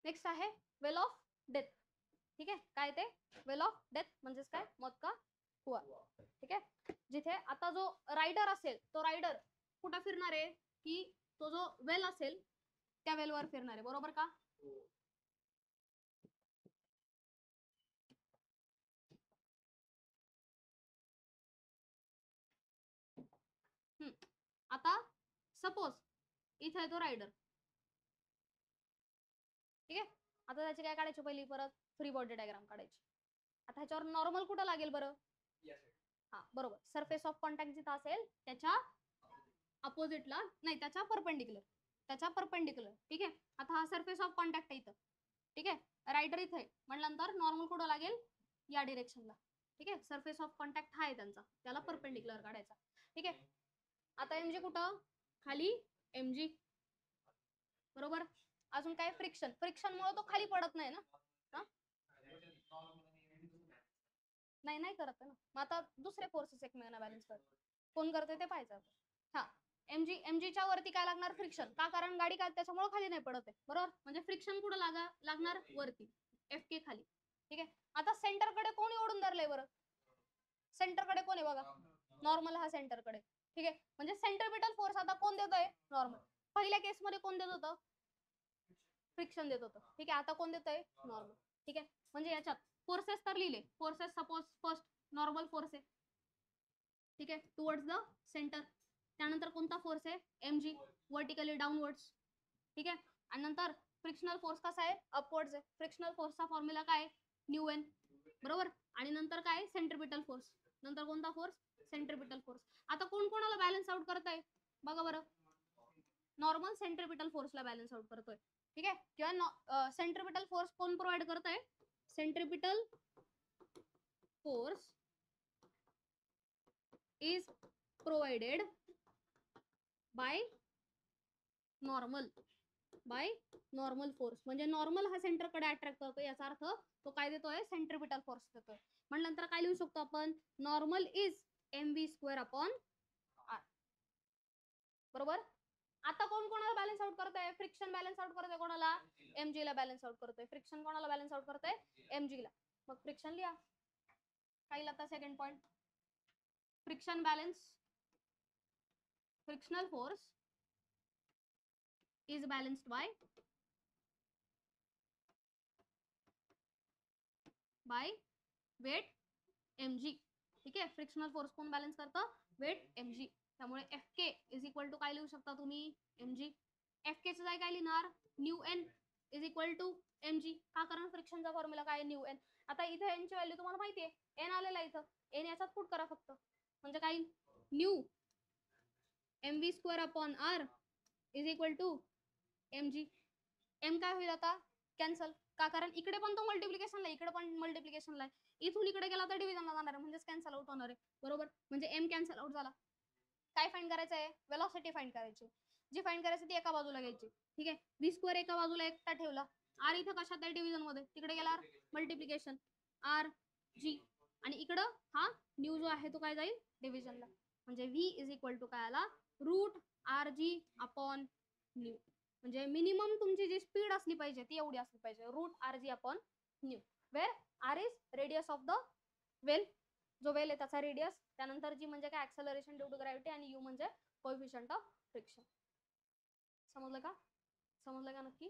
Next आहे वेल of death. ठीक आहे, काय ते वेल ऑफ डेथ म्हणजेच काय, मौत का कुआ. ठीक आहे, जिथे आता जो रायडर असेल तो रायडर कुठं फिरणार आहे की तो जो वेल असेल त्या वेलवर फिरणार आहे, बरोबर का. आता सपोज इथे आहे तो रायडर. ठीक आहे, आता त्याची काय काढायची पहिली परत फ्री बॉडी डायग्राम काढायची. आता ह्याच्यावर नॉर्मल कुठं लागेल बरं. हा बरोबर, सरफेस ऑफ कॉन्टॅक्ट जिथं असेल त्याच्या अपोजिटला, नाही त्याच्या परपेंडिक्युलर, त्याच्या परपेंडिक्युलर. ठीक आहे, आता हा सरफेस ऑफ कॉन्टॅक्ट आहे इथं. ठीक आहे, रायडर इथे आहे म्हटल्यानंतर नॉर्मल कुठं लागेल, या डिरेक्शनला. ठीक आहे, सरफेस ऑफ कॉन्टॅक्ट हा आहे त्यांचा, त्याला परपेंडिक्युलर काढायचा. ठीक आहे, आता एमजी कुठं खाली, एमजी बरोबर. अजून काय, फ्रिक्शन, फ्रिक्शन मुळे तो खाली पडत नाही ना. नाही नाही करत ना, मग आता दुसरे फोर्सेस एकमेकांना बॅलन्स करत, कोण करते ते पाहायचं. हा, एमजीच्या वरती काय लागणार, फ्रिक्शन का, कारण गाडी काय त्याच्यामुळे खाली नाही पडत आहे, बरोबर. म्हणजे फ्रिक्शन कुठं लागणार वरती, एफ के खाली. ठीक आहे, आता सेंटर कडे कोणी ओढून धरलंय बरं, सेंटर कडे कोण आहे बघा, नॉर्मल हा सेंटर कडे. ठीक आहे, म्हणजे सेंट्रिपिटल फोर्स आता कोण देतोय, नॉर्मल. पहिल्या केस मध्ये कोण देत होतं, फ्रिक्शन देत होतं. ठीक आहे, आता कोण देतोय, नॉर्मल. ठीक आहे, म्हणजे याच्यात फोर्सेस तर लिहिले, forces suppose first normal force आहे. ठीक आहे, टुवर्ड्स द सेंटर. त्यानंतर कोणता फोर्स आहे, एमजी, वर्टिकली डाऊनवर्ड्स. ठीक आहे, आणि नंतर फ्रिक्शनल फोर्स कसा आहे, अपवर्ड्स आहे. फ्रिक्शनल फोर्सचा फॉर्म्युला काय, न्यू एन, बरोबर. आणि नंतर काय, सेंट्रिपिटल फोर्स. नंतर कोणता फोर्स, सेंट्रिपिटल फोर्स. आता कोण कोणाला बॅलन्स आउट करत आहे बघा बरं, नॉर्मल सेंट्रिपिटल फोर्सला बॅलन्स आउट करतोय. ठीक आहे, किंवा सेंट्रिपिटल फोर्स कोण प्रोव्हाइड करत आहे, centripetal force is provided by normal force. म्हणजे नॉर्मल हा सेंटर कडे अट्रॅक्ट करतो, याचा अर्थ तो काय देतोय, सेंट्रिपिटल फोर्स देतोय. मग नंतर काय लिहू शकतो आपण, normal is mv² upon r, बरोबर. आता कोण कोणाला बॅलन्स आउट करतोय, फ्रिक्शन बॅलन्स आउट करतोय कोणाला, एमजी ला बॅलन्स आउट करतोय. फ्रिक्शन कोणाला बॅलन्स आउट करतोय, एमजी ला. मग फ्रिक्शन लिहा काही. आता second point, friction balance, frictional force is balanced by weight mg. ठीक आहे, फ्रिक्शनल फोर्स कोण बॅलन्स करतं, वेट mg. त्यामुळे Fk इज इक्वल टू काय लिहू शकता तुम्ही, mg. Fk चं काय लिहिणार, mu N is equal to mg. का, कारण फ्रिक्शनचा फॉर्म्युला काय, न्यू एन. आता इथे एन ची व्हॅल्यू तुम्हाला माहिती आहे, एन आलेला इथं, एन याच्यात पुट करा फक्त. म्हणजे काय, mu mv² upon r is equal to mg. M काय होईल आता, कॅन्सल. का, कारण इकडे पण तो मल्टिप्लिकेशनला, इकडे पण मल्टिप्लिकेशनला आहे, इथून इकडे गेला तर डिव्हिजनला जाणार आहे, म्हणजेच कॅन्सल आउट होणार आहे, बरोबर. म्हणजे एम कॅन्सल आउट झाला. काय फाइंड करायचं आहे, वेलॉसिटी फाइंड करायची. जी फाइंड करायची ती एका बाजूला घ्यायची. ठीक आहे, v² एका बाजूला एकटा ठेवला, आर इथं कशात आहे, डिव्हिजन मध्ये, तिकडे गेल्यावर मल्टिप्लिकेशन आर जी, आणि इकडं हा न्यू जो आहे तो काय जाईल, डिव्हिजनला. म्हणजे v इज इक्वल टू काय आला, root R g upon nu. म्हणजे मिनिमम तुमची जी स्पीड असली पाहिजे ती एवढी असली पाहिजे, root R g upon nu, where R is radius of the well, जो वेल आहे त्याचा रेडियस. त्यानंतर जी म्हणजे काय, ऍक्सेलरेशन ड्यू टू ग्रॅव्हिटी, आणि यू म्हणजे कोएफिशियंट ऑफ फ्रिक्शन. समजलं का, समजलं का नक्की.